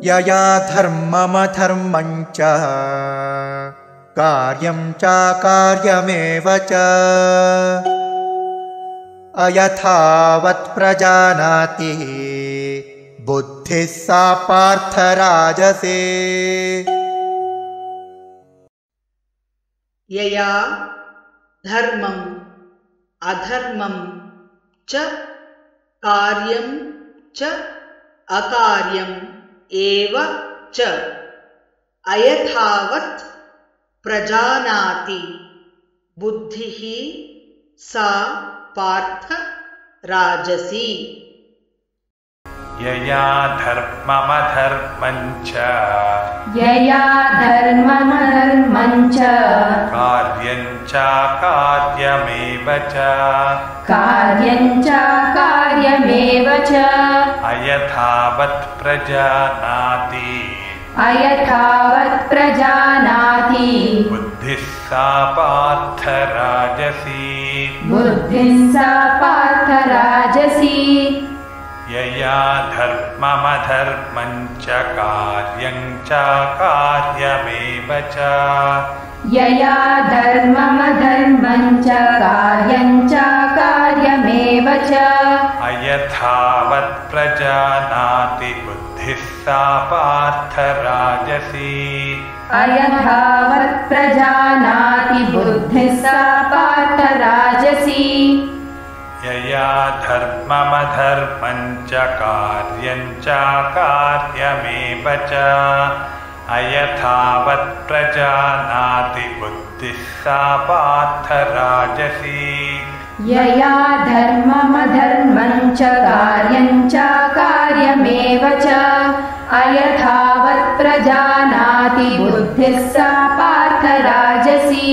यया धर्ममधर्मं च कार्यं चाकार्यमेव च अयथावत् प्रजानाति बुद्धिः सा पार्थ राजसे। यया धर्मम् अधर्मं च कार्यं च अकार्यम् एव च अयथावत् प्रजानाति बुद्धिः सा पार्थ राजसी। यया धर्ममधर्मं च कार्यं चाकार्यमेव च अयथावत् प्रजानाति बुद्धिः सा पार्थ राजसी। यया धर्ममधर्मं च कार्यं चाकार्यमेव च अयथावत् प्रजानाति बुद्धिः सा पार्थ राजसी। यया धर्ममधर्मं च कार्यं चाकार्यमेव च अयथावत् प्रजानाति बुद्धिः सा पार्थ राजसी। यया धर्ममधर्मं च कार्यं चाकार्यमेव च अयथावत् प्रजानाति बुद्धिः सा पार्थ राजसी।